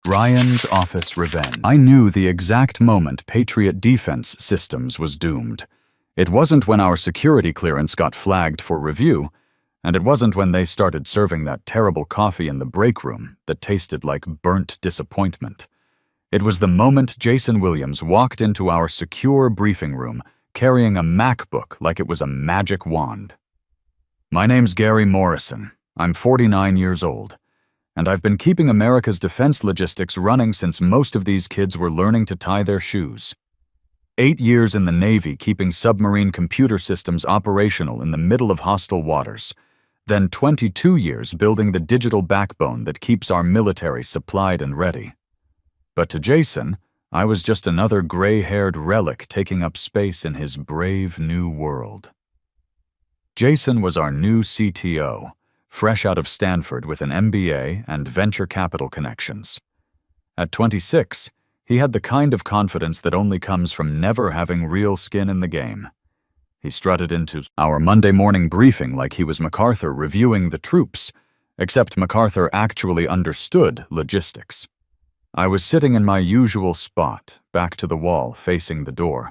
Ryan's office revenge. I knew the exact moment Patriot Defense Systems was doomed. It wasn't when our security clearance got flagged for review, and it wasn't when they started serving that terrible coffee in the break room that tasted like burnt disappointment. It was the moment Jason Williams walked into our secure briefing room carrying a MacBook like it was a magic wand. My name's Gary Morrison. I'm 49 years old. And I've been keeping America's defense logistics running since most of these kids were learning to tie their shoes. 8 years in the Navy keeping submarine computer systems operational in the middle of hostile waters. Then 22 years building the digital backbone that keeps our military supplied and ready. But to Jason, I was just another gray-haired relic taking up space in his brave new world. Jason was our new CTO. Fresh out of Stanford with an MBA and venture capital connections. At 26, he had the kind of confidence that only comes from never having real skin in the game. He strutted into our Monday morning briefing like he was MacArthur reviewing the troops, except MacArthur actually understood logistics. I was sitting in my usual spot, back to the wall, facing the door.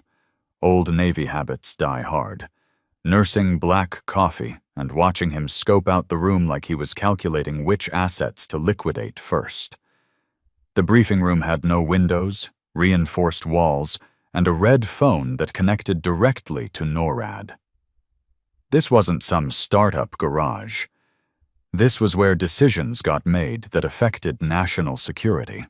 Old Navy habits die hard. Nursing black coffee and watching him scope out the room like he was calculating which assets to liquidate first. The briefing room had no windows, reinforced walls, and a red phone that connected directly to NORAD. This wasn't some startup garage. This was where decisions got made that affected national security.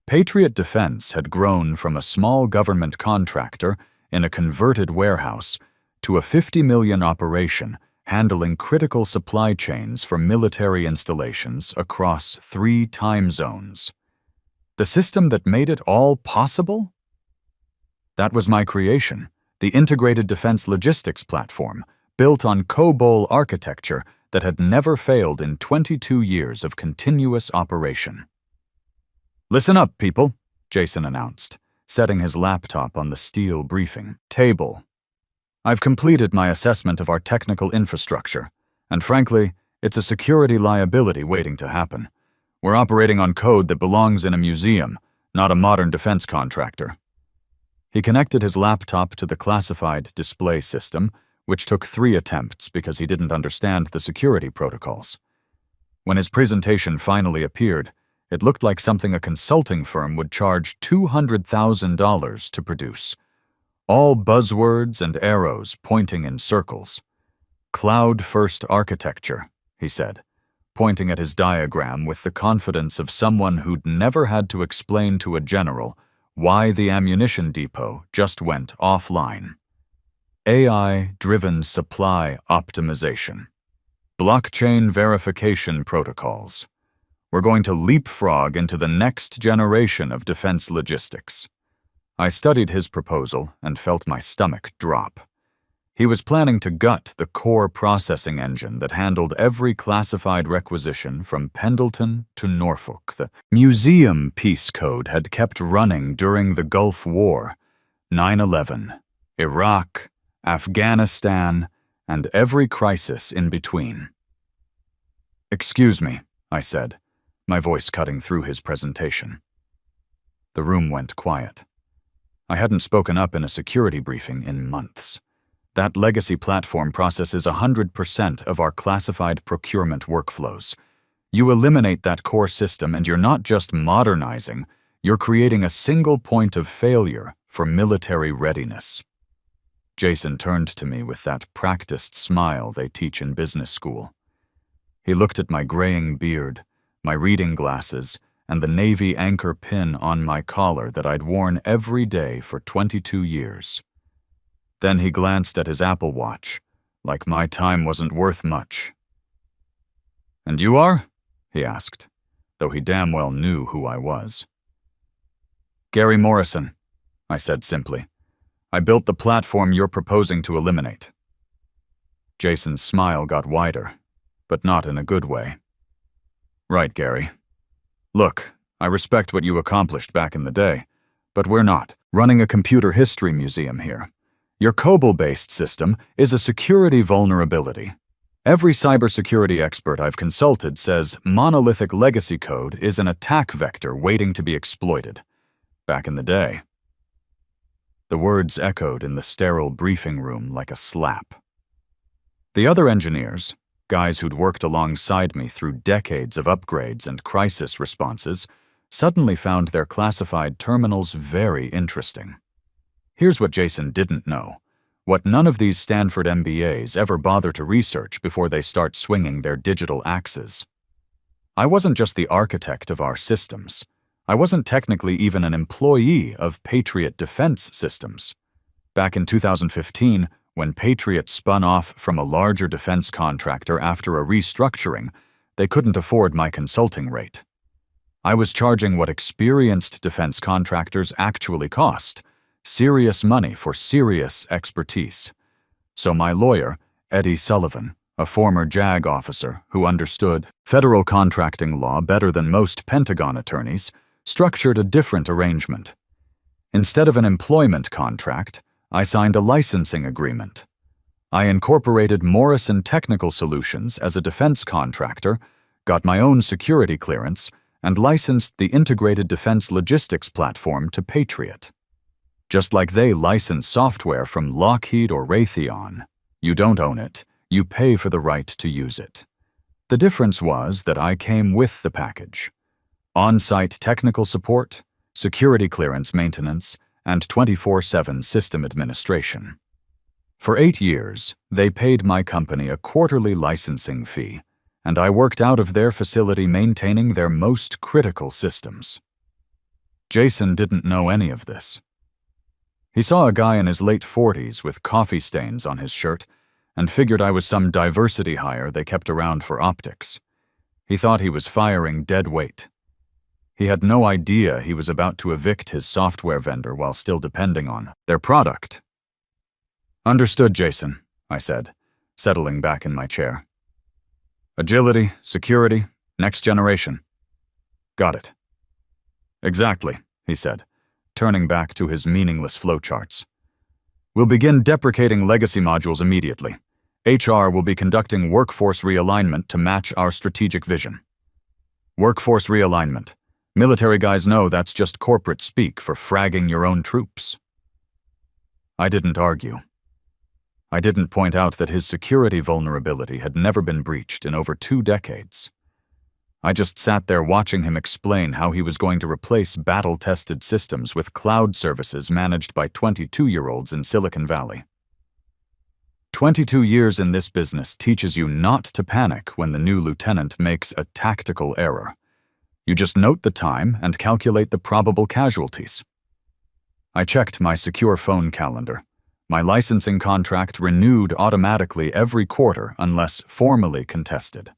Patriot Defense had grown from a small government contractor in a converted warehouse to a $50 million operation handling critical supply chains for military installations across 3 time zones. The system that made it all possible? That was my creation, the Integrated Defense Logistics Platform, built on COBOL architecture that had never failed in 22 years of continuous operation. "Listen up, people," Jason announced, setting his laptop on the steel briefing table. "I've completed my assessment of our technical infrastructure, and frankly, it's a security liability waiting to happen. We're operating on code that belongs in a museum, not a modern defense contractor." He connected his laptop to the classified display system, which took 3 attempts because he didn't understand the security protocols. When his presentation finally appeared, it looked like something a consulting firm would charge $200,000 to produce. All buzzwords and arrows pointing in circles. "Cloud-first architecture," he said, pointing at his diagram with the confidence of someone who'd never had to explain to a general why the ammunition depot just went offline. "AI-driven supply optimization. Blockchain verification protocols. We're going to leapfrog into the next generation of defense logistics." I studied his proposal and felt my stomach drop. He was planning to gut the core processing engine that handled every classified requisition from Pendleton to Norfolk. The museum piece code had kept running during the Gulf War, 9/11, Iraq, Afghanistan, and every crisis in between. "Excuse me," I said, my voice cutting through his presentation. The room went quiet. I hadn't spoken up in a security briefing in months. That legacy platform processes 100% of our classified procurement workflows. You eliminate that core system and you're not just modernizing, you're creating a single point of failure for military readiness. Jason turned to me with that practiced smile they teach in business school. He looked at my graying beard, my reading glasses, and the Navy anchor pin on my collar that I'd worn every day for 22 years. Then he glanced at his Apple Watch, like my time wasn't worth much. "And you are?" he asked, though he damn well knew who I was. "Gary Morrison," I said simply. "I built the platform you're proposing to eliminate." Jason's smile got wider, but not in a good way. "Right, Gary. Look, I respect what you accomplished back in the day, but we're not running a computer history museum here. Your COBOL-based system is a security vulnerability. Every cybersecurity expert I've consulted says monolithic legacy code is an attack vector waiting to be exploited. Back in the day. The words echoed in the sterile briefing room like a slap. The other engineers, guys who'd worked alongside me through decades of upgrades and crisis responses, suddenly found their classified terminals very interesting. Here's what Jason didn't know, what none of these Stanford MBAs ever bother to research before they start swinging their digital axes. I wasn't just the architect of our systems. I wasn't technically even an employee of Patriot Defense Systems. Back in 2015, when Patriot spun off from a larger defense contractor after a restructuring, they couldn't afford my consulting rate. I was charging what experienced defense contractors actually cost, serious money for serious expertise. So my lawyer, Eddie Sullivan, a former JAG officer who understood federal contracting law better than most Pentagon attorneys, structured a different arrangement. Instead of an employment contract, I signed a licensing agreement. I incorporated Morrison Technical Solutions as a defense contractor, got my own security clearance, and licensed the integrated defense logistics platform to Patriot. Just like they license software from Lockheed or Raytheon, you don't own it, you pay for the right to use it. The difference was that I came with the package. On-site technical support, security clearance maintenance, and 24/7 system administration. For 8 years, they paid my company a quarterly licensing fee, and I worked out of their facility maintaining their most critical systems. Jason didn't know any of this. He saw a guy in his late 40s with coffee stains on his shirt and figured I was some diversity hire they kept around for optics. He thought he was firing dead weight. He had no idea he was about to evict his software vendor while still depending on their product. Understood, Jason, I said, settling back in my chair. Agility, security, next generation. Got it. Exactly, he said, turning back to his meaningless flowcharts. We'll begin deprecating legacy modules immediately. HR will be conducting workforce realignment to match our strategic vision. Workforce realignment. Military guys know that's just corporate speak for fragging your own troops. I didn't argue. I didn't point out that his security vulnerability had never been breached in over 2 decades. I just sat there watching him explain how he was going to replace battle-tested systems with cloud services managed by 22-year-olds in Silicon Valley. 22 years in this business teaches you not to panic when the new lieutenant makes a tactical error. You just note the time and calculate the probable casualties. I checked my secure phone calendar. My licensing contract renewed automatically every quarter unless formally contested.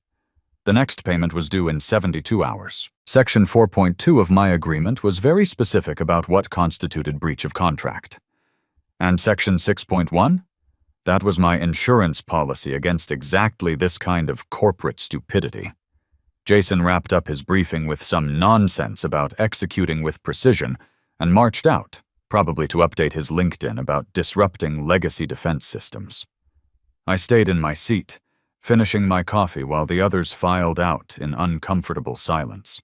The next payment was due in 72 hours. Section 4.2 of my agreement was very specific about what constituted breach of contract. And Section 6.1? That was my insurance policy against exactly this kind of corporate stupidity. Jason wrapped up his briefing with some nonsense about executing with precision and marched out, probably to update his LinkedIn about disrupting legacy defense systems. I stayed in my seat, finishing my coffee while the others filed out in uncomfortable silence.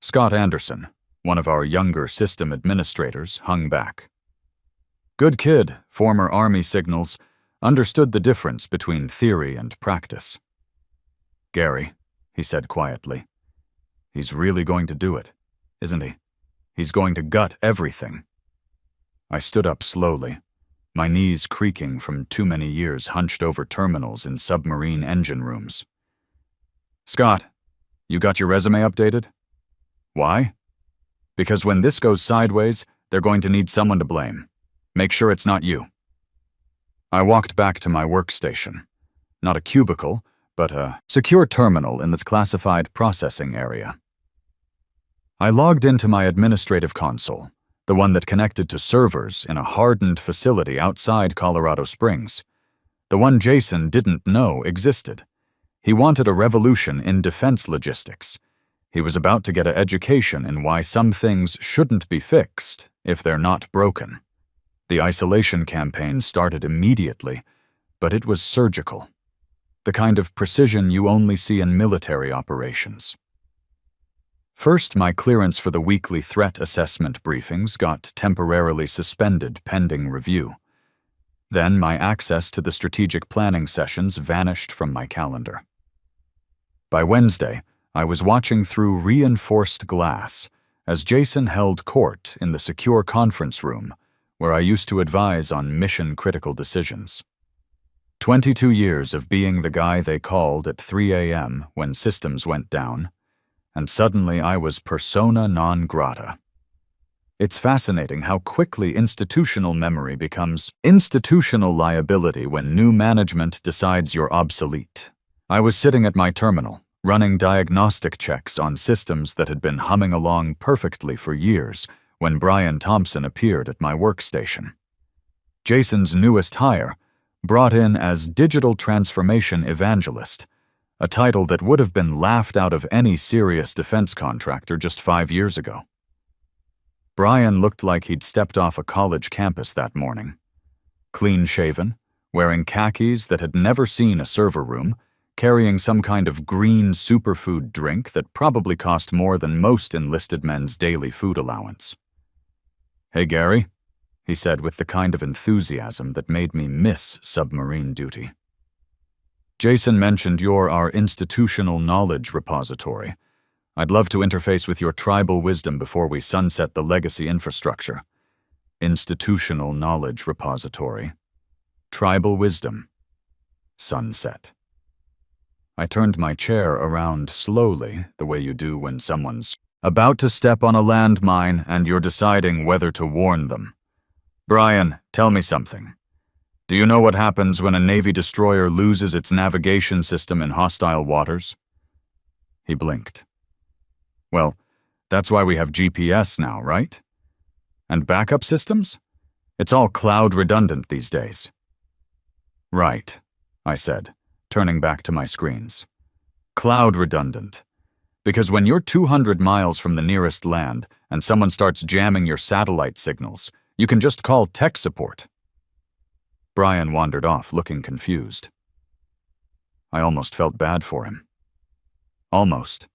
Scott Anderson, one of our younger system administrators, hung back. Good kid, former Army signals, understood the difference between theory and practice. Gary, he said quietly, he's really going to do it, isn't he? He's going to gut everything. I stood up slowly, my knees creaking from too many years hunched over terminals in submarine engine rooms. Scott, you got your resume updated? Why? Because when this goes sideways, they're going to need someone to blame. Make sure it's not you. I walked back to my workstation. Not a cubicle, but a secure terminal in the classified processing area. I logged into my administrative console, the one that connected to servers in a hardened facility outside Colorado Springs, the one Jason didn't know existed. He wanted a revolution in defense logistics. He was about to get an education in why some things shouldn't be fixed if they're not broken. The isolation campaign started immediately, but it was surgical. the kind of precision you only see in military operations. First, my clearance for the weekly threat assessment briefings got temporarily suspended pending review. Then my access to the strategic planning sessions vanished from my calendar. By Wednesday, I was watching through reinforced glass as Jason held court in the secure conference room where I used to advise on mission-critical decisions. 22 years of being the guy they called at 3 a.m. when systems went down, and suddenly I was persona non grata. It's fascinating how quickly institutional memory becomes institutional liability when new management decides you're obsolete. I was sitting at my terminal, running diagnostic checks on systems that had been humming along perfectly for years when Brian Thompson appeared at my workstation. Jason's newest hire, brought in as Digital Transformation Evangelist, a title that would have been laughed out of any serious defense contractor just 5 years ago. Brian looked like he'd stepped off a college campus that morning. Clean-shaven, wearing khakis that had never seen a server room, carrying some kind of green superfood drink that probably cost more than most enlisted men's daily food allowance. "Hey, Gary," he said with the kind of enthusiasm that made me miss submarine duty. "Jason mentioned you're our institutional knowledge repository. I'd love to interface with your tribal wisdom before we sunset the legacy infrastructure." Institutional knowledge repository. Tribal wisdom. Sunset. I turned my chair around slowly, the way you do when someone's about to step on a landmine and you're deciding whether to warn them. "Brian, tell me something. Do you know what happens when a Navy destroyer loses its navigation system in hostile waters?" He blinked. "Well, that's why we have GPS now, right? And backup systems? It's all cloud redundant these days." "Right," I said, turning back to my screens. "Cloud redundant. Because when you're 200 miles from the nearest land and someone starts jamming your satellite signals, you can just call tech support." Brian wandered off, looking confused. I almost felt bad for him. Almost.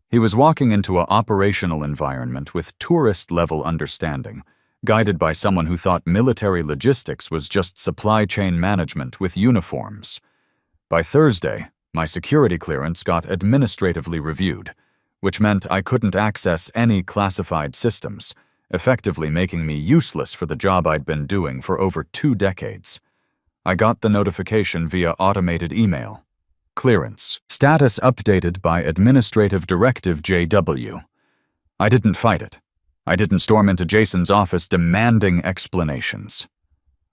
He was walking into an operational environment with tourist-level understanding, guided by someone who thought military logistics was just supply chain management with uniforms. By Thursday, my security clearance got administratively reviewed, which meant I couldn't access any classified systems, effectively making me useless for the job I'd been doing for over 2 decades. I got the notification via automated email. Clearance. Status updated by Administrative Directive JW. I didn't fight it. I didn't storm into Jason's office demanding explanations.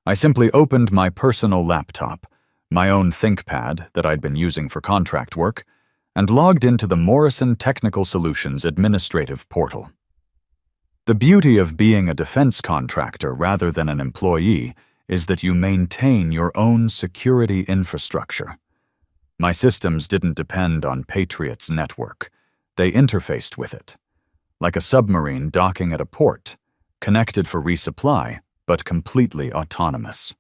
I simply opened my personal laptop, my own ThinkPad that I'd been using for contract work, and logged into the Morrison Technical Solutions administrative portal. The beauty of being a defense contractor rather than an employee is that you maintain your own security infrastructure. My systems didn't depend on Patriot's network. They interfaced with it, like a submarine docking at a port, connected for resupply, but completely autonomous.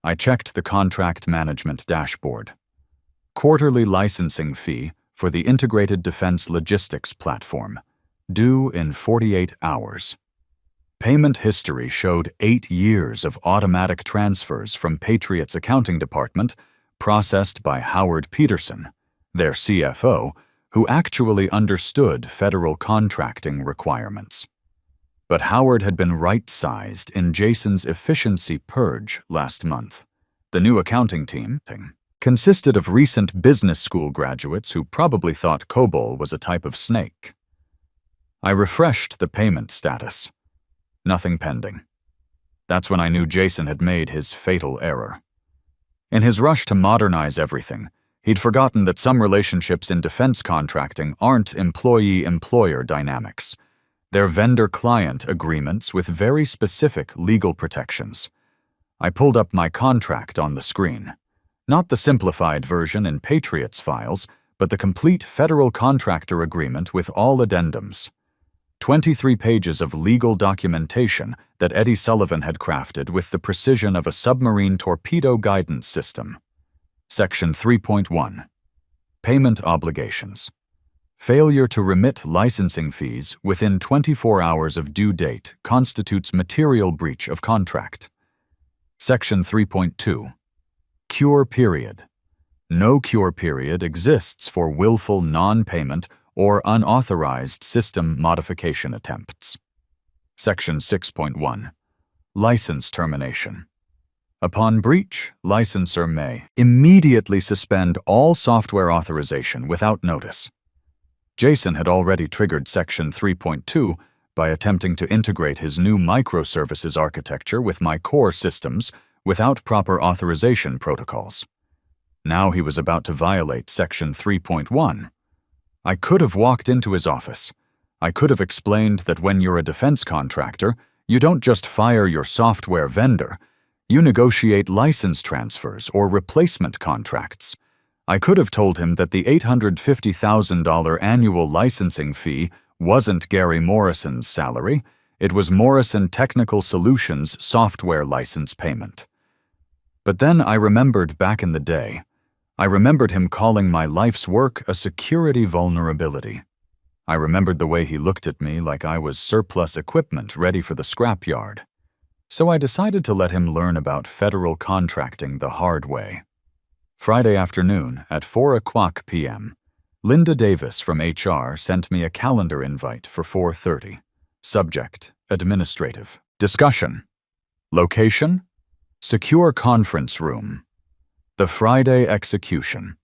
I checked the contract management dashboard. Quarterly licensing fee for the Integrated Defense Logistics Platform, due in 48 hours. Payment history showed 8 years of automatic transfers from Patriot's accounting department processed by Howard Peterson, their CFO, who actually understood federal contracting requirements. But Howard had been right-sized in Jason's efficiency purge last month. The new accounting team consisted of recent business school graduates who probably thought COBOL was a type of snake. I refreshed the payment status. Nothing pending. That's when I knew Jason had made his fatal error. In his rush to modernize everything, he'd forgotten that some relationships in defense contracting aren't employee-employer dynamics. They're vendor-client agreements with very specific legal protections. I pulled up my contract on the screen. Not the simplified version in Patriot's files, but the complete federal contractor agreement with all addendums. 23 pages of legal documentation that Eddie Sullivan had crafted with the precision of a submarine torpedo guidance system. Section 3.1. Payment obligations. Failure to remit licensing fees within 24 hours of due date constitutes material breach of contract. Section 3.2. Cure period. No cure period exists for willful non-payment or unauthorized system modification attempts. Section 6.1. License termination. Upon breach, licensor may immediately suspend all software authorization without notice. Jason had already triggered Section 3.2 by attempting to integrate his new microservices architecture with my core systems without proper authorization protocols. Now he was about to violate Section 3.1. I could have walked into his office. I could have explained that when you're a defense contractor, you don't just fire your software vendor, you negotiate license transfers or replacement contracts. I could have told him that the $850,000 annual licensing fee wasn't Gary Morrison's salary, it was Morrison Technical Solutions' software license payment. But then I remembered back in the day, I remembered him calling my life's work a security vulnerability. I remembered the way he looked at me like I was surplus equipment ready for the scrapyard. So I decided to let him learn about federal contracting the hard way. Friday afternoon at 4:00 p.m., Linda Davis from HR sent me a calendar invite for 4:30. Subject: administrative. Discussion. Location: secure conference room. The Friday execution.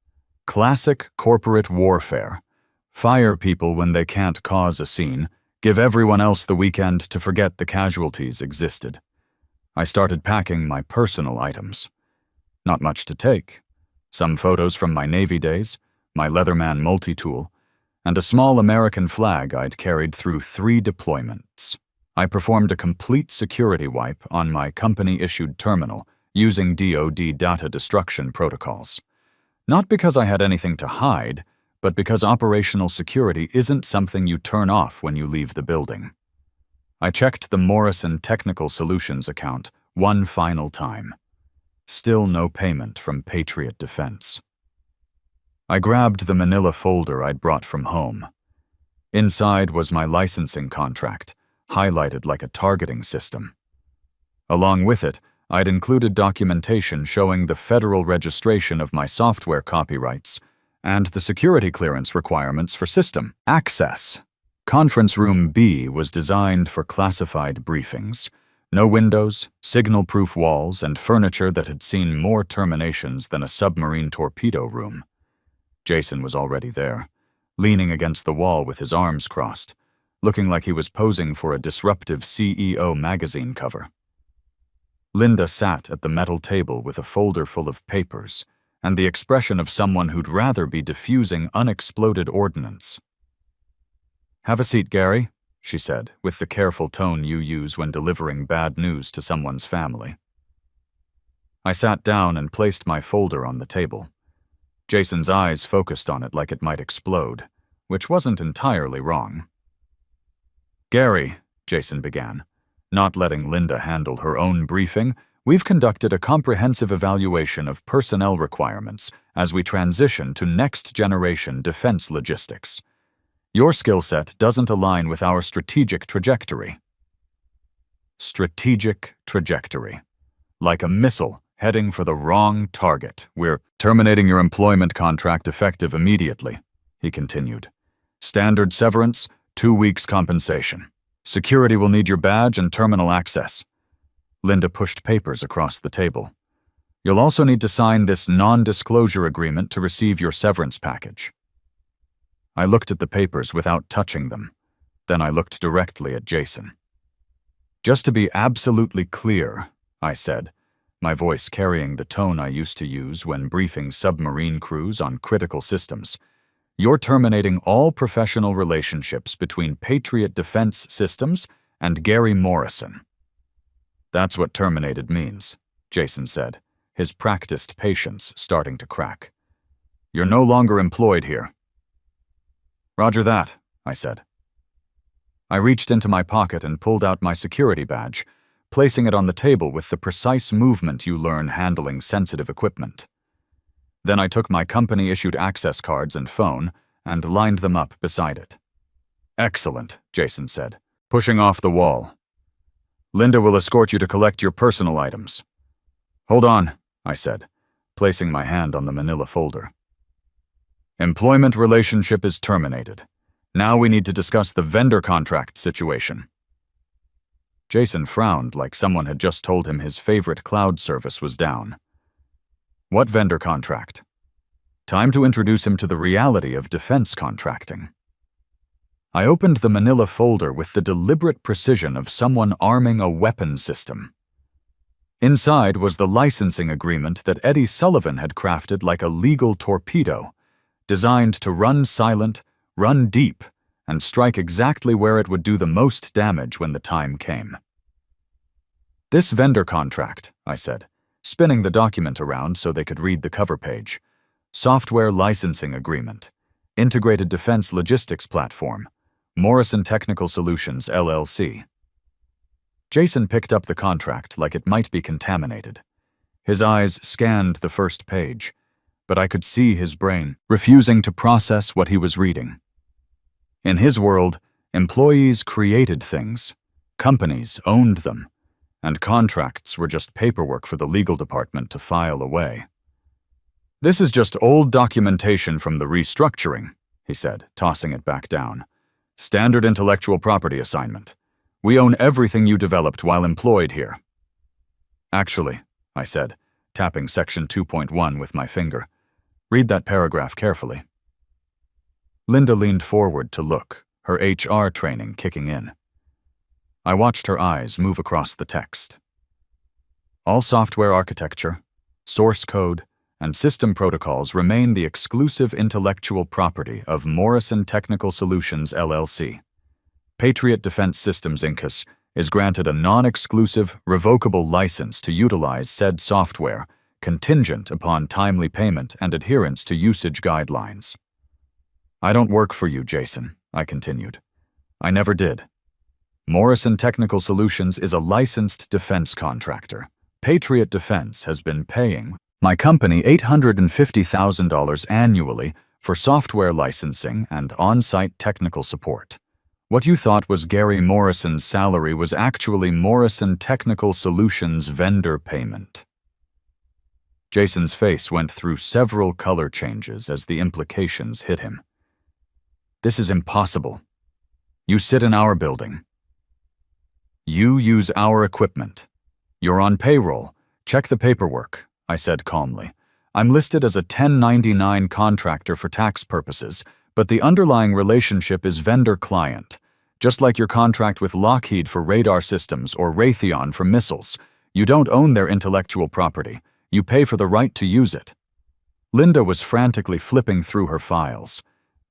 Classic corporate warfare. Fire people when they can't cause a scene, give everyone else the weekend to forget the casualties existed. I started packing my personal items. Not much to take. Some photos from my Navy days, my Leatherman multi-tool, and a small American flag I'd carried through 3 deployments. I performed a complete security wipe on my company-issued terminal using DoD data destruction protocols. Not because I had anything to hide, but because operational security isn't something you turn off when you leave the building. I checked the Morrison Technical Solutions account one final time. Still no payment from Patriot Defense. I grabbed the manila folder I'd brought from home. Inside was my licensing contract, highlighted like a targeting system. Along with it, I'd included documentation showing the federal registration of my software copyrights and the security clearance requirements for system access. Conference Room B was designed for classified briefings. No windows, signal-proof walls, and furniture that had seen more terminations than a submarine torpedo room. Jason was already there, leaning against the wall with his arms crossed, looking like he was posing for a disruptive CEO magazine cover. Linda sat at the metal table with a folder full of papers and the expression of someone who'd rather be diffusing unexploded ordnance. "Have a seat, Gary," she said, with the careful tone you use when delivering bad news to someone's family. I sat down and placed my folder on the table. Jason's eyes focused on it like it might explode, which wasn't entirely wrong. "Gary," Jason began, not letting Linda handle her own briefing, "we've conducted a comprehensive evaluation of personnel requirements as we transition to next-generation defense logistics. Your skill set doesn't align with our strategic trajectory." Strategic trajectory. Like a missile heading for the wrong target. "We're terminating your employment contract effective immediately," he continued. "Standard severance, 2 weeks compensation. Security will need your badge and terminal access." Linda pushed papers across the table. "You'll also need to sign this non-disclosure agreement to receive your severance package." I looked at the papers without touching them. Then I looked directly at Jason. "Just to be absolutely clear," I said, my voice carrying the tone I used to use when briefing submarine crews on critical systems, "you're terminating all professional relationships between Patriot Defense Systems and Gary Morrison." "That's what terminated means," Jason said, his practiced patience starting to crack. "You're no longer employed here." "Roger that," I said. I reached into my pocket and pulled out my security badge, placing it on the table with the precise movement you learn handling sensitive equipment. Then I took my company-issued access cards and phone and lined them up beside it. "Excellent," Jason said, pushing off the wall. "Linda will escort you to collect your personal items." "Hold on," I said, placing my hand on the manila folder. "Employment relationship is terminated. Now we need to discuss the vendor contract situation." Jason frowned like someone had just told him his favorite cloud service was down. "What vendor contract?" Time to introduce him to the reality of defense contracting. I opened the manila folder with the deliberate precision of someone arming a weapon system. Inside was the licensing agreement that Eddie Sullivan had crafted like a legal torpedo, designed to run silent, run deep, and strike exactly where it would do the most damage when the time came. "This vendor contract," I said, spinning the document around so they could read the cover page. "Software licensing agreement. Integrated Defense Logistics Platform. Morrison Technical Solutions, LLC." Jason picked up the contract like it might be contaminated. His eyes scanned the first page, but I could see his brain refusing to process what he was reading. In his world, employees created things, companies owned them, and contracts were just paperwork for the legal department to file away. "This is just old documentation from the restructuring," he said, tossing it back down. "Standard intellectual property assignment. We own everything you developed while employed here." "Actually," I said, tapping section 2.1 with my finger, "read that paragraph carefully." Linda leaned forward to look, her HR training kicking in. I watched her eyes move across the text. "All software architecture, source code, and system protocols remain the exclusive intellectual property of Morrison Technical Solutions, LLC. Patriot Defense Systems, Inc. is granted a non-exclusive, revocable license to utilize said software, contingent upon timely payment and adherence to usage guidelines." "I don't work for you, Jason," I continued. "I never did. Morrison Technical Solutions is a licensed defense contractor. Patriot Defense has been paying my company $850,000 annually for software licensing and on-site technical support. What you thought was Gary Morrison's salary was actually Morrison Technical Solutions vendor payment." Jason's face went through several color changes as the implications hit him. "This is impossible. You sit in our building. You use our equipment. You're on payroll. Check the paperwork," I said calmly. "I'm listed as a 1099 contractor for tax purposes, but the underlying relationship is vendor-client. Just like your contract with Lockheed for radar systems or Raytheon for missiles, you don't own their intellectual property. You pay for the right to use it." Linda was frantically flipping through her files.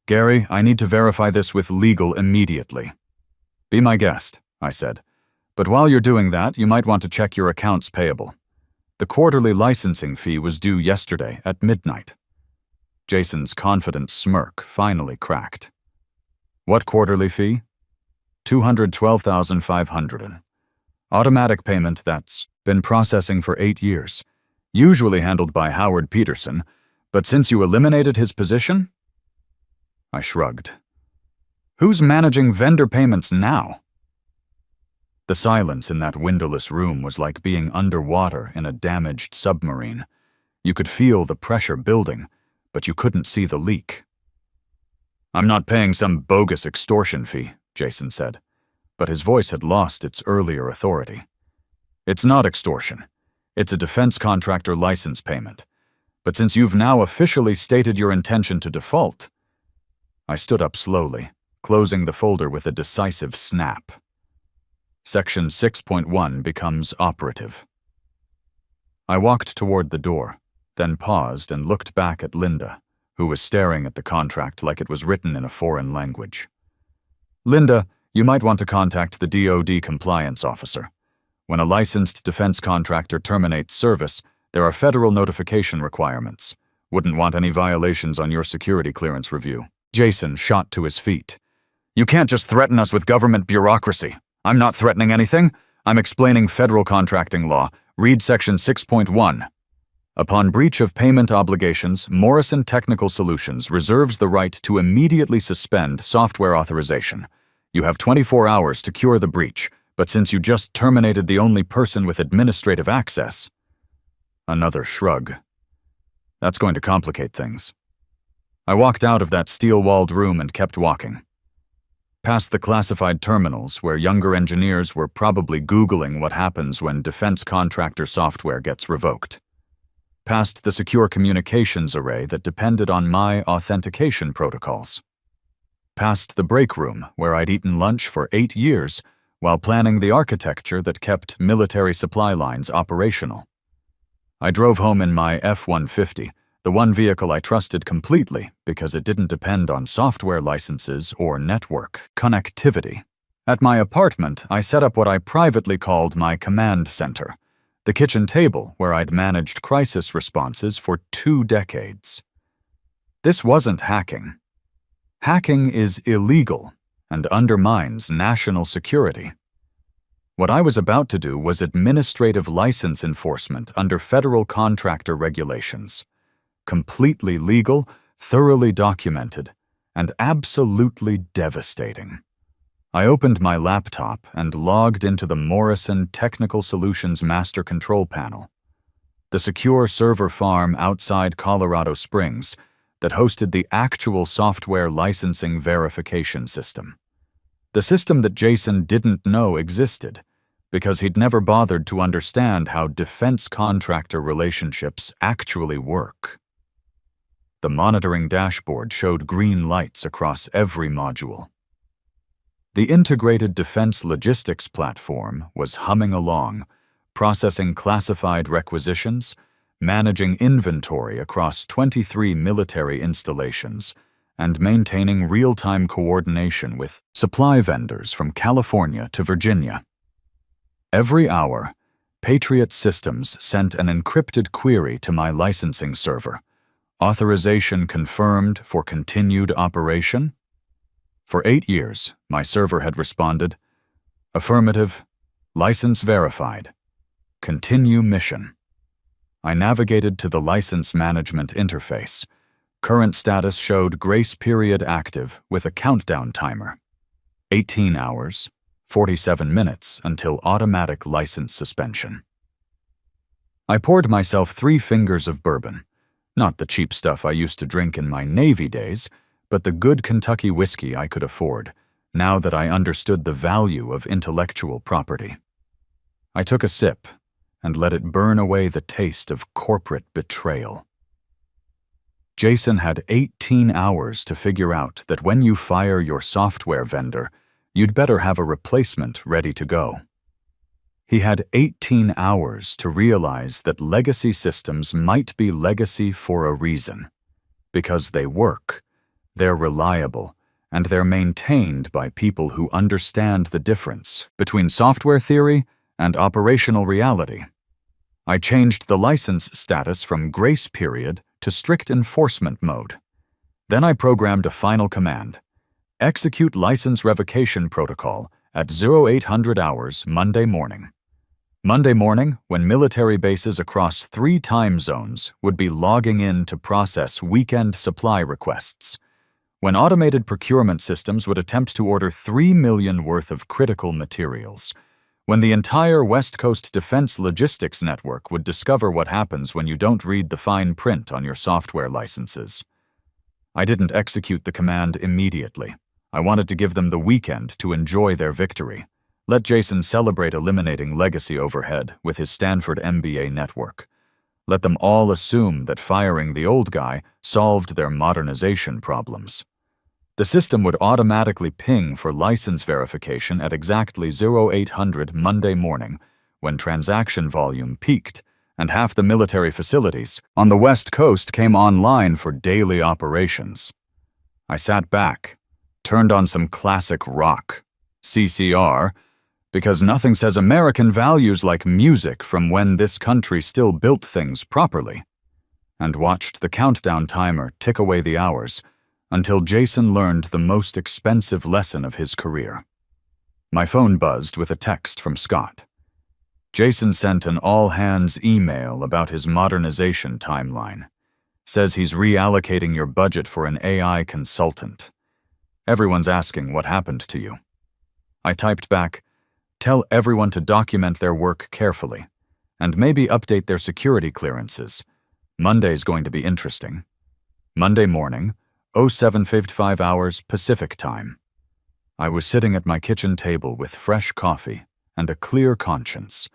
"Gary, I need to verify this with legal immediately." "Be my guest," I said. "But while you're doing that, you might want to check your accounts payable. The quarterly licensing fee was due yesterday at midnight." Jason's confident smirk finally cracked. "What quarterly fee?" $212,500. Automatic payment that's been processing for 8 years. Usually handled by Howard Peterson, but since you eliminated his position?" I shrugged. "Who's managing vendor payments now?" The silence in that windowless room was like being underwater in a damaged submarine. You could feel the pressure building, but you couldn't see the leak. "I'm not paying some bogus extortion fee," Jason said, but his voice had lost its earlier authority. "It's not extortion. It's a defense contractor license payment. But since you've now officially stated your intention to default..." I stood up slowly, closing the folder with a decisive snap. Section 6.1 becomes operative. I walked toward the door, then paused and looked back at Linda, who was staring at the contract like it was written in a foreign language. "Linda, you might want to contact the DoD compliance officer. When a licensed defense contractor terminates service, there are federal notification requirements. Wouldn't want any violations on your security clearance review." Jason shot to his feet. "You can't just threaten us with government bureaucracy. I'm not threatening anything. I'm explaining federal contracting law. Read section 6.1. Upon breach of payment obligations, Morrison Technical Solutions reserves the right to immediately suspend software authorization. You have 24 hours to cure the breach, but since you just terminated the only person with administrative access... Another shrug. That's going to complicate things. I walked out of that steel-walled room and kept walking. Past the classified terminals where younger engineers were probably Googling what happens when defense contractor software gets revoked. Past the secure communications array that depended on my authentication protocols. Past the break room where I'd eaten lunch for 8 years while planning the architecture that kept military supply lines operational. I drove home in my F-150, the one vehicle I trusted completely because it didn't depend on software licenses or network connectivity. At my apartment, I set up what I privately called my command center, the kitchen table where I'd managed crisis responses for 2 decades. This wasn't hacking. Hacking is illegal and undermines national security. What I was about to do was administrative license enforcement under federal contractor regulations. Completely legal, thoroughly documented, and absolutely devastating. I opened my laptop and logged into the Morrison Technical Solutions Master Control Panel, the secure server farm outside Colorado Springs that hosted the actual software licensing verification system. The system that Jason didn't know existed because he'd never bothered to understand how defense contractor relationships actually work. The monitoring dashboard showed green lights across every module. The integrated defense logistics platform was humming along, processing classified requisitions, managing inventory across 23 military installations, and maintaining real-time coordination with supply vendors from California to Virginia. Every hour, Patriot Systems sent an encrypted query to my licensing server. Authorization confirmed for continued operation? For 8 years, my server had responded, affirmative, license verified, continue mission. I navigated to the license management interface. Current status showed grace period active with a countdown timer. 18 hours, 47 minutes until automatic license suspension. I poured myself 3 fingers of bourbon, not the cheap stuff I used to drink in my Navy days, but the good Kentucky whiskey I could afford, now that I understood the value of intellectual property. I took a sip and let it burn away the taste of corporate betrayal. Jason had 18 hours to figure out that when you fire your software vendor, you'd better have a replacement ready to go. He had 18 hours to realize that legacy systems might be legacy for a reason. Because they work, they're reliable, and they're maintained by people who understand the difference between software theory and operational reality. I changed the license status from grace period to strict enforcement mode. Then I programmed a final command: execute license revocation protocol at 0800 hours Monday morning. Monday morning, when military bases across 3 time zones would be logging in to process weekend supply requests. When automated procurement systems would attempt to order $3 million worth of critical materials. When the entire West Coast defense logistics network would discover what happens when you don't read the fine print on your software licenses. I didn't execute the command immediately. I wanted to give them the weekend to enjoy their victory. Let Jason celebrate eliminating legacy overhead with his Stanford MBA network. Let them all assume that firing the old guy solved their modernization problems. The system would automatically ping for license verification at exactly 0800 Monday morning, when transaction volume peaked and half the military facilities on the West Coast came online for daily operations. I sat back, turned on some classic rock, CCR, because nothing says American values like music from when this country still built things properly, and watched the countdown timer tick away the hours until Jason learned the most expensive lesson of his career. My phone buzzed with a text from Scott. Jason sent an all-hands email about his modernization timeline. Says he's reallocating your budget for an AI consultant. Everyone's asking what happened to you. I typed back, tell everyone to document their work carefully, and maybe update their security clearances. Monday's going to be interesting. Monday morning, 07:55 hours Pacific time. I was sitting at my kitchen table with fresh coffee and a clear conscience,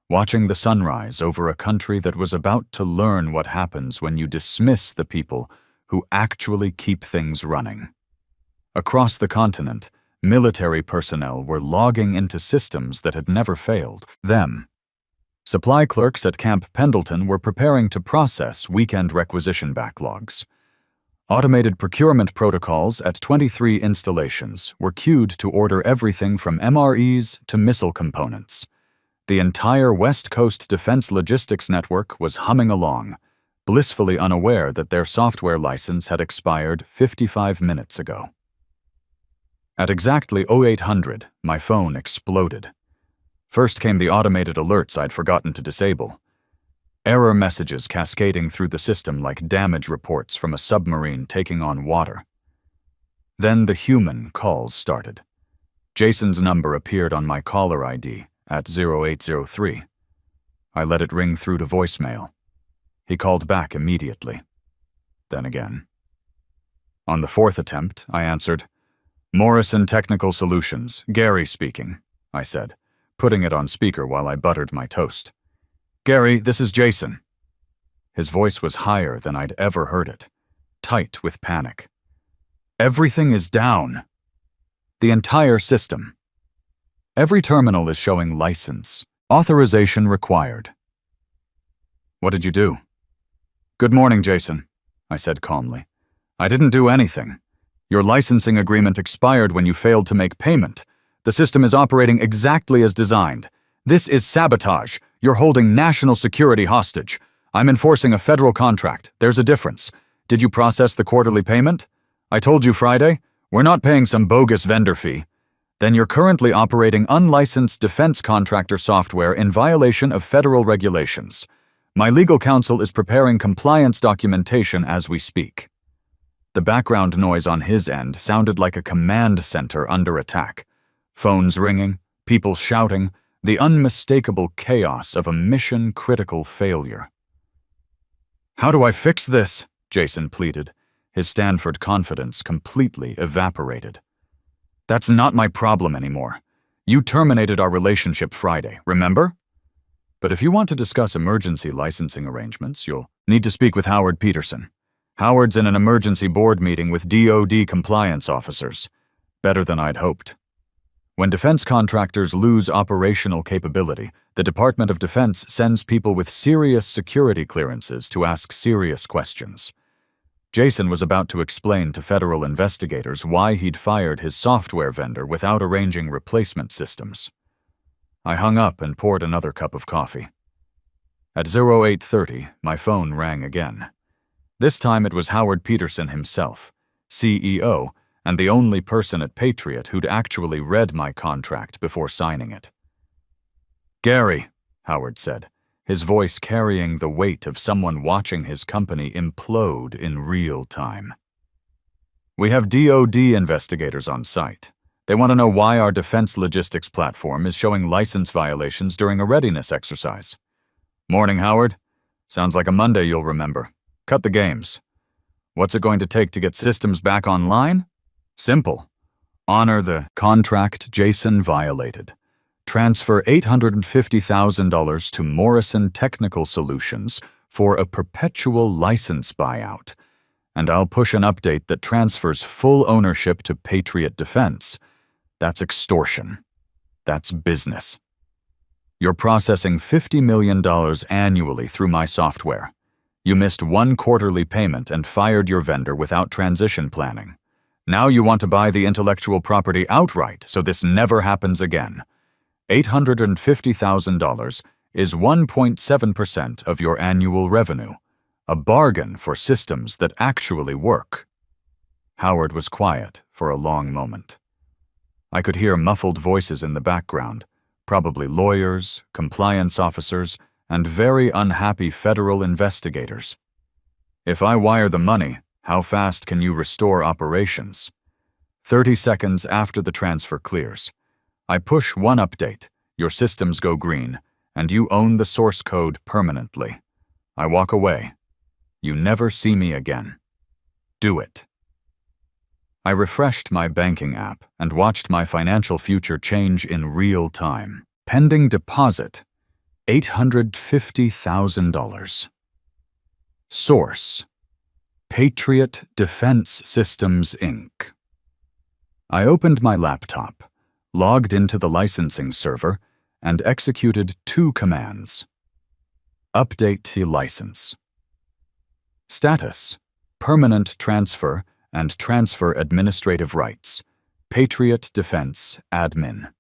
watching the sunrise over a country that was about to learn what happens when you dismiss the people who actually keep things running. Across the continent, military personnel were logging into systems that had never failed them. Supply clerks at Camp Pendleton were preparing to process weekend requisition backlogs. Automated procurement protocols at 23 installations were queued to order everything from MREs to missile components. The entire West Coast Defense Logistics Network was humming along, blissfully unaware that their software license had expired 55 minutes ago. At exactly 0800, my phone exploded. First came the automated alerts I'd forgotten to disable. Error messages cascading through the system like damage reports from a submarine taking on water. Then the human calls started. Jason's number appeared on my caller ID at 0803. I let it ring through to voicemail. He called back immediately. Then again. On the fourth attempt, I answered, Morrison Technical Solutions, Gary speaking, I said, putting it on speaker while I buttered my toast. Gary, this is Jason. His voice was higher than I'd ever heard it, tight with panic. Everything is down. The entire system. Every terminal is showing license. Authorization required. What did you do? Good morning, Jason, I said calmly. I didn't do anything. Your licensing agreement expired when you failed to make payment. The system is operating exactly as designed. This is sabotage. You're holding national security hostage. I'm enforcing a federal contract. There's a difference. Did you process the quarterly payment? I told you Friday. We're not paying some bogus vendor fee. Then you're currently operating unlicensed defense contractor software in violation of federal regulations. My legal counsel is preparing compliance documentation as we speak. The background noise on his end sounded like a command center under attack. Phones ringing, people shouting, the unmistakable chaos of a mission-critical failure. How do I fix this? Jason pleaded, his Stanford confidence completely evaporated. That's not my problem anymore. You terminated our relationship Friday, remember? But if you want to discuss emergency licensing arrangements, you'll need to speak with Howard Peterson. Howard's in an emergency board meeting with DoD compliance officers. Better than I'd hoped. When defense contractors lose operational capability, the Department of Defense sends people with serious security clearances to ask serious questions. Jason was about to explain to federal investigators why he'd fired his software vendor without arranging replacement systems. I hung up and poured another cup of coffee. At 0830, my phone rang again. This time it was Howard Peterson himself, CEO, and the only person at Patriot who'd actually read my contract before signing it. Gary, Howard said, his voice carrying the weight of someone watching his company implode in real time. We have DoD investigators on site. They want to know why our defense logistics platform is showing license violations during a readiness exercise. Morning, Howard. Sounds like a Monday you'll remember. Cut the games. What's it going to take to get systems back online? Simple. Honor the contract Jason violated. Transfer $850,000 to Morrison Technical Solutions for a perpetual license buyout. And I'll push an update that transfers full ownership to Patriot Defense. That's extortion. That's business. You're processing $50 million annually through my software. You missed one quarterly payment and fired your vendor without transition planning. Now you want to buy the intellectual property outright so this never happens again. $850,000 is 1.7% of your annual revenue, a bargain for systems that actually work. Howard was quiet for a long moment. I could hear muffled voices in the background, probably lawyers, compliance officers, and very unhappy federal investigators. If I wire the money, how fast can you restore operations? 30 seconds after the transfer clears. I push one update, your systems go green, and you own the source code permanently. I walk away. You never see me again. Do it. I refreshed my banking app and watched my financial future change in real time. Pending deposit, $850,000. Source, Patriot Defense Systems, Inc. I opened my laptop, logged into the licensing server, and executed 2 commands. Update the license. Status, permanent transfer and transfer administrative rights, Patriot Defense Admin.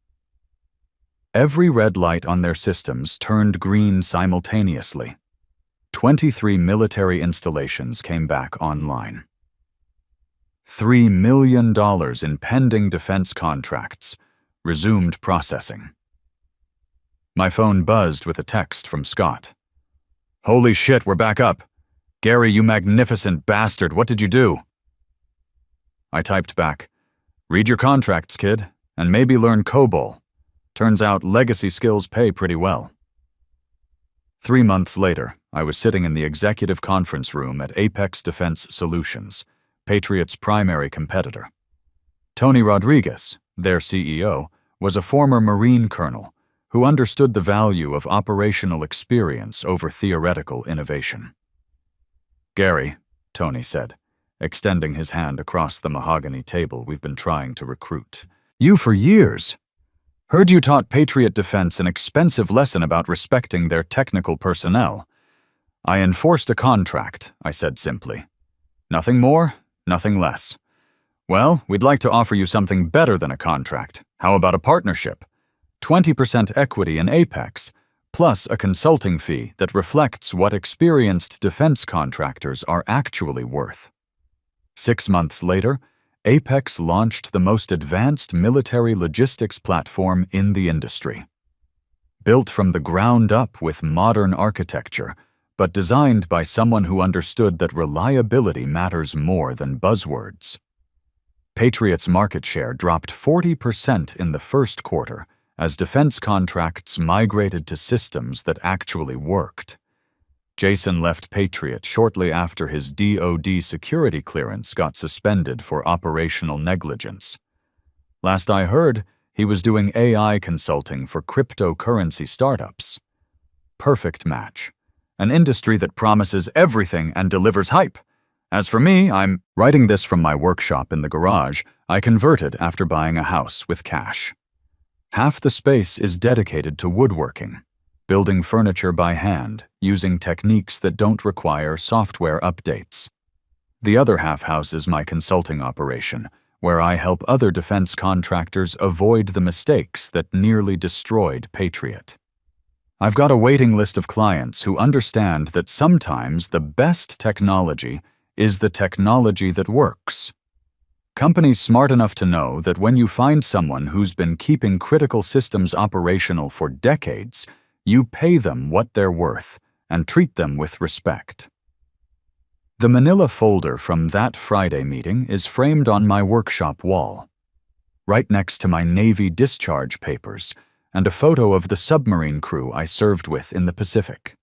Every red light on their systems turned green simultaneously. 23 military installations came back online. $3 million in pending defense contracts resumed processing. My phone buzzed with a text from Scott. "Holy shit, we're back up. Gary, you magnificent bastard, what did you do?" I typed back, "Read your contracts, kid, and maybe learn COBOL. Turns out legacy skills pay pretty well." 3 months later, I was sitting in the executive conference room at Apex Defense Solutions, Patriot's primary competitor. Tony Rodriguez, their CEO, was a former Marine colonel who understood the value of operational experience over theoretical innovation. "Gary," Tony said, extending his hand across the mahogany table we've been trying to recruit. "You for years. Heard you taught Patriot Defense an expensive lesson about respecting their technical personnel. I enforced a contract," I said simply. "Nothing more, nothing less. Well, we'd like to offer you something better than a contract. How about a partnership? 20% equity in Apex, plus a consulting fee that reflects what experienced defense contractors are actually worth." 6 months later, Apex launched the most advanced military logistics platform in the industry. Built from the ground up with modern architecture, but designed by someone who understood that reliability matters more than buzzwords. Patriot's market share dropped 40% in the first quarter as defense contracts migrated to systems that actually worked. Jason left Patriot shortly after his DoD security clearance got suspended for operational negligence. Last I heard, he was doing AI consulting for cryptocurrency startups. Perfect match. An industry that promises everything and delivers hype. As for me, I'm writing this from my workshop in the garage. I converted after buying a house with cash. Half the space is dedicated to woodworking, building furniture by hand, using techniques that don't require software updates. The other half houses my consulting operation, where I help other defense contractors avoid the mistakes that nearly destroyed Patriot. I've got a waiting list of clients who understand that sometimes the best technology is the technology that works. Companies smart enough to know that when you find someone who's been keeping critical systems operational for decades, you pay them what they're worth and treat them with respect. The manila folder from that Friday meeting is framed on my workshop wall, right next to my Navy discharge papers and a photo of the submarine crew I served with in the Pacific.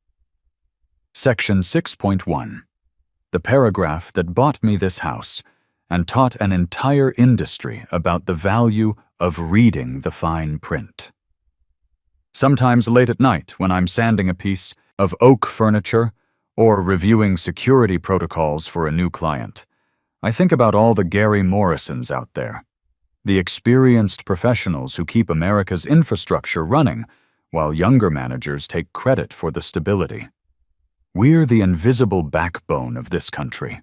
Section 6.1. The paragraph that bought me this house and taught an entire industry about the value of reading the fine print. Sometimes late at night when I'm sanding a piece of oak furniture or reviewing security protocols for a new client, I think about all the Gary Morrisons out there, the experienced professionals who keep America's infrastructure running while younger managers take credit for the stability. We're the invisible backbone of this country.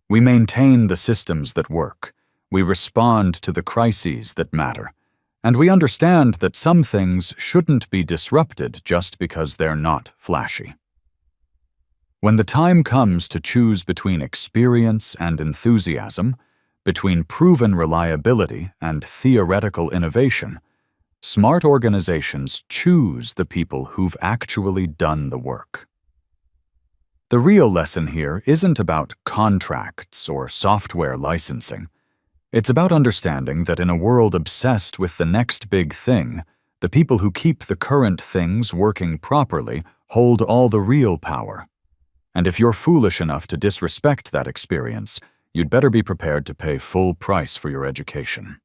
We maintain the systems that work, we respond to the crises that matter, and we understand that some things shouldn't be disrupted just because they're not flashy. When the time comes to choose between experience and enthusiasm, between proven reliability and theoretical innovation, Smart organizations choose the people who've actually done the work. The real lesson here isn't about contracts or software licensing. It's about understanding that in a world obsessed with the next big thing, the people who keep the current things working properly hold all the real power. And if you're foolish enough to disrespect that experience, you'd better be prepared to pay full price for your education.